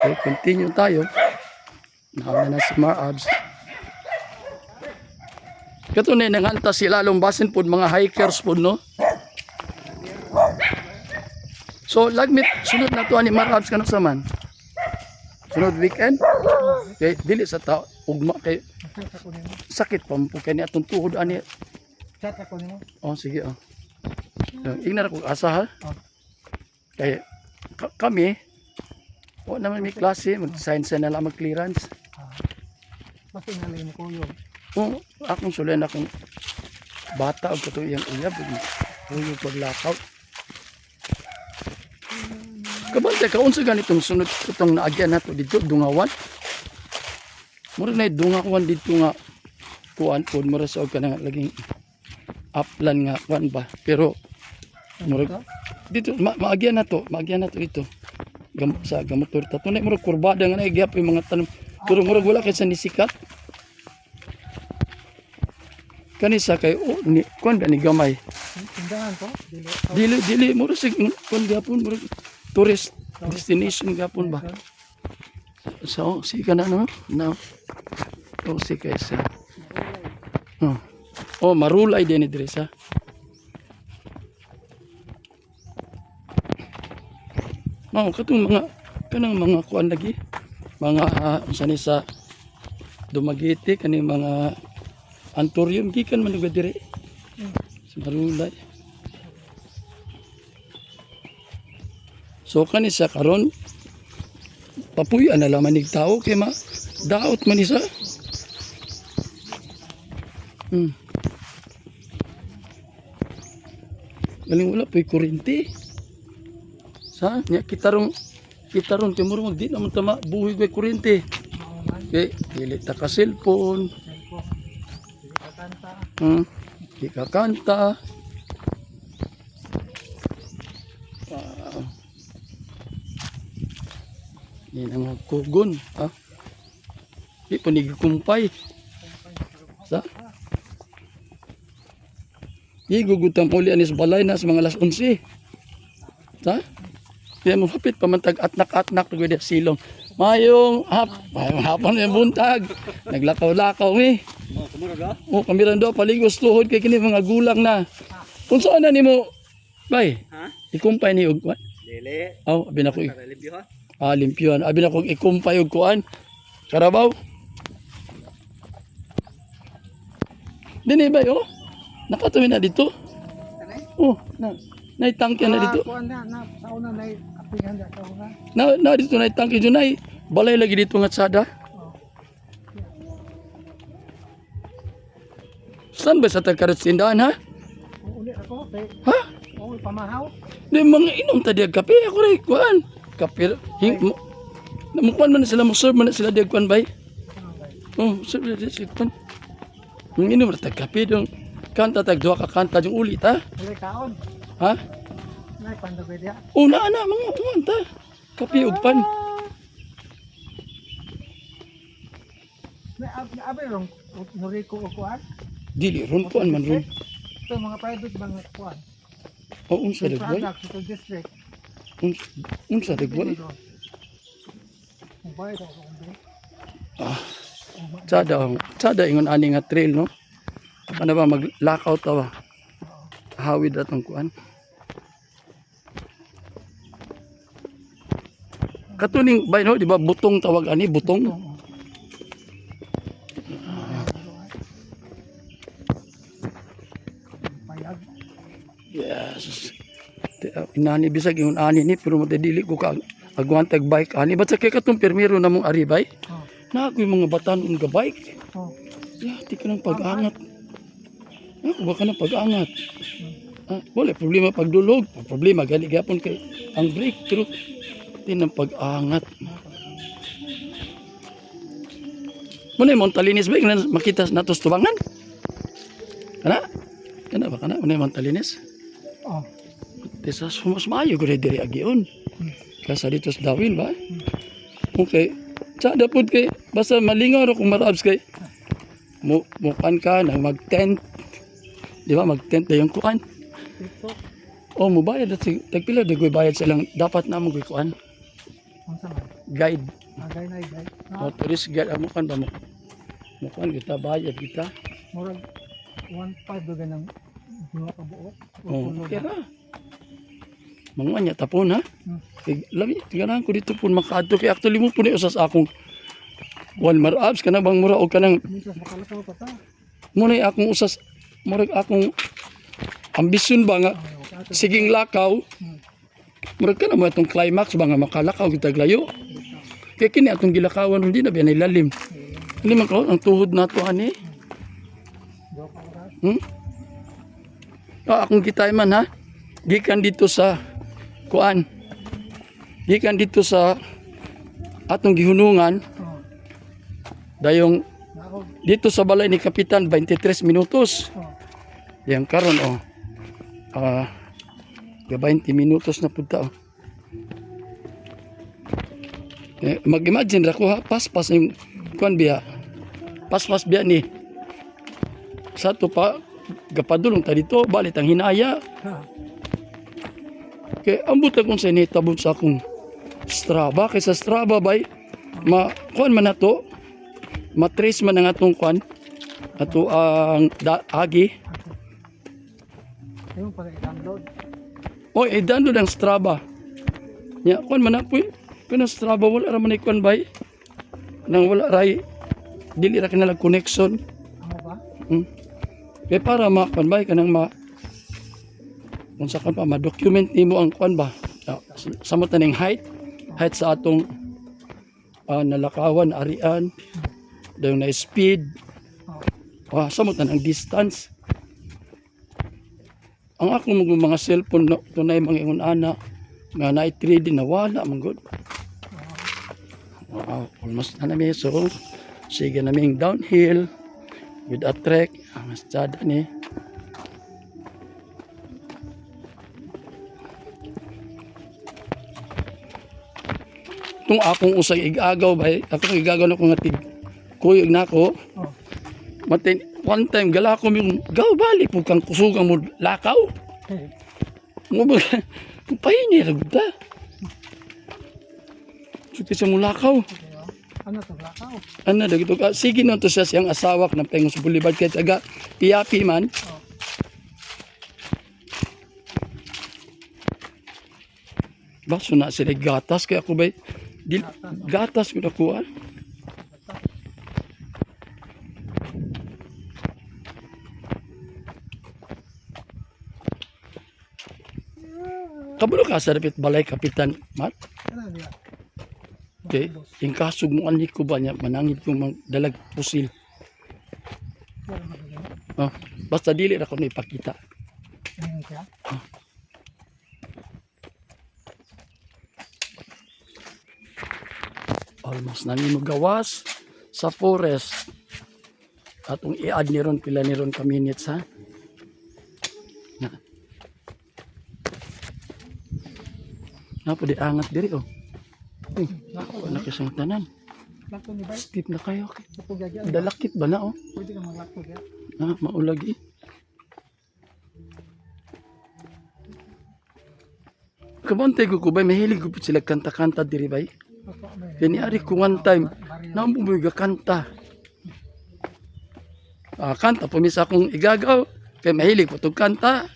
Okay, continue tayo. Nauna na si Marabs. Katunay nanganta sila lumbasin po mga hikers po, no? So, lagmit, sunod na to ani Marabs ka sa man. Sunod weekend? Okay, dili sa tao. Ugma kay sakit pa mo kay ni atong tuhod ani. Chat ako nimo. Oh, sige oh. Ignar ko asa ha. Kay kami naman may klase, mag-science na lang mag-clearance. Basta nalay mo ko yun. Oh, akong sulen akong bata o kato iyang uyab. Yung paglakaw. Kabante, kaunsa ganitong sunod itong naagyan nato dito, dungawan. Mura na dungawan dito nga kuan po, mura sa ka na laging upland nga kuan ba. Pero, mura dito, maagyan na to dito. Sa gamotor tato na mura kurbada nga naigap yung mga tanong. Pero mura wala kaysa nisikat. Kanisa kay ni kuan ba ni gamay. Tindahan ko? Dili mura sig kuan gapon mura tourist destination gapon ba. So si kana no now. Oh si kaysa. Oh marulay din dire sa. No katong mga kanang mga kuan lagi mga unsa ni sa Dumaguete kani mga Anturium gikan man dire. Sa marulay. So kanisa karon papuy na lang manig tao kay ma daot man isa. Galing wala po'y kuryente. Sa nya kita ron timur mag di naman tama buhi ko'y kuryente. Okay, dili ta ka cellphone. Di ka kanta. Yan ang kugon, ha? Di panigkumpay. Sa? Di gugutang uli anis balay na sa mga alas 11. Sa? Kaya mo hapit pamantag atnak-atnak na silong. Mayong hapon yung buntag. Naglakaw-lakaw eh. Oh, kamiran do paligos tuhod kay kini mga gulang na. Kung saan na nimo? Bay. Ha? Ikumpay ni og. Dili. Oh, abi na ko. Limpyuhan. Abi na kong ikumpay og kuan. Karabaw. Dini ba yo? Nakatuwi na dito. Oh, naitangke na dito. Kuan na sauna na apingan da sauna. Na dito naitangke dito na. Balay lagi dito nga sada. Saan ba sa tagkarat sindahan ha? Uli ako kay Ha? uli pamahaw. Di mga inom ta diag kape ako ray kuan. Kape namukuan man sila mo serve man sila diag kuan bay. Oh, serve sila kuan. Ang inom ra tag kape dong kanta tag duha ka kanta yung ulit ha. Uli kaon. Ha? Nay pandagoy dia. Una na mga ta. Kape ug pan. Nay abi rong muri ko kuan. Dili ron kuan man ron. Ito mga private bang kuan. O unsa dagway? Product sa district. Unsa dagway? Mobile ako kundi. Sada ingon ani nga trail no. Ano ba maglakaw ta ba? Hawid atong kuan. Katuning bay no, di ba butong tawag ani, butong. Payag. Yes. Inani bisag ingon ani ni pero madili ko ka agwan tag bike ani ba sa kay katong permiro na mong aribay? Na ako yung mga batanon nga bike. Yeah, di ka ng pag-angat. Ako ba ka ng pag-angat? Wala problema pagdulog. Problema gali gapon kay ang brake pero di ng pag-angat. Muna yung Montalinis ba? Makita natos tubangan? Kana? Kana ba kana? Muna yung Montalinis? Oh. Tesa sumas maayo ko diri agion. Kasa dito sa Dawin ba? Okay. Sada pud kay basta malingaw ro kung marabs kay mukan ka nang mag-tent. Di ba mag-tent na yung kuan? TikTok. Oh, mo bayad at tagpila dagoy bayad silang dapat na mo kuan. Unsa man? guide. Agay na igay. O tourist guide amo kan ba mo? Mukan kita bayad kita. Murag 1.5 doon ng mga kabuok. Oh, kira. Mga nya tapon ha. Labi tingnan ko dito pun makaadto kay actually mo pun usas akong Walmart apps kana bang mura og kanang Minsan makalakaw pa ta. muna akong usas murag akong ambisyon ba nga siging lakaw. Murag ka na mo itong climax ba nga makalakaw kita glayo. Kaya kini atong gilakawan hindi na biya nilalim. Hindi man ko ang tuhod na to ani. Akong kitay man ha. Gikan dito sa kuan. Gikan dito sa atong gihunungan. Dayong dito sa balay ni Kapitan 23 minutos. Yang karon oh. 20 minutos na punta oh. Mag-imagine ra ko ha, pas-pas yung kuan biya. Pas-pas biya ni. Sa to pa gapadulong ta dito balit ang hinaya. Kay ambot akong sinitabon sa akong Strava kay sa Strava bay kuan man nato matrace man ang atong kuan ato ang agi. Ayun pala i-download. Oy, i-download ang Strava. Nya kuan man na po. Kana Strava wala ra man kuan bay. Nang wala ray dili ra kinalag connection. Ano ba? Kaya para kuan bay kanang unsa kan pa ma-document nimo ang kuan ba. Samot na ning height sa atong nalakawan arian. Dayon na speed. Samot na ang distance. Ang akong mga cellphone no, tunay mga ingon ana nga na 3D na wala man gud. Almost na nami so sige naming downhill with a trek ang estrada ni. Tung akong usay igagaw bay, akong igagaw na ko nga tig kuyog nako. Matin one time gala ko yung gaw balik po kang kusugang mo lakaw. Mo ba pahinir gud ta. Suti sa mulakaw. Ano to lakaw? Ano dagito ka sige no to siya siyang asawak ng Pengos Boulevard kay taga Piapi man. Baso na sila gatas kaya ako bay gatas ko na kuha. Kabalo ka sa dapit balay Kapitan Mat? Ano niya? Okay, yung kasog mo ani ko ba niya manangit yung mga dalag pusil. Basta dili ra ko na ipakita. Ano siya? Almost na nimo gawas sa forest. Atong i-add ni ron pila ni ron ka minutes ha. Na pwede angat diri oh. Wala kisang tanan. Lako ni bay. Steep na kayo. Ito gagyan. Dalakit ba na oh? Pwede ka maglako ya. Maulagi. Kabantay ko bay mahilig ko sila kanta-kanta diri bay. Kani ari ko one time nambumiga kanta. Kanta po misa akong igagaw kay mahilig ko tug kanta.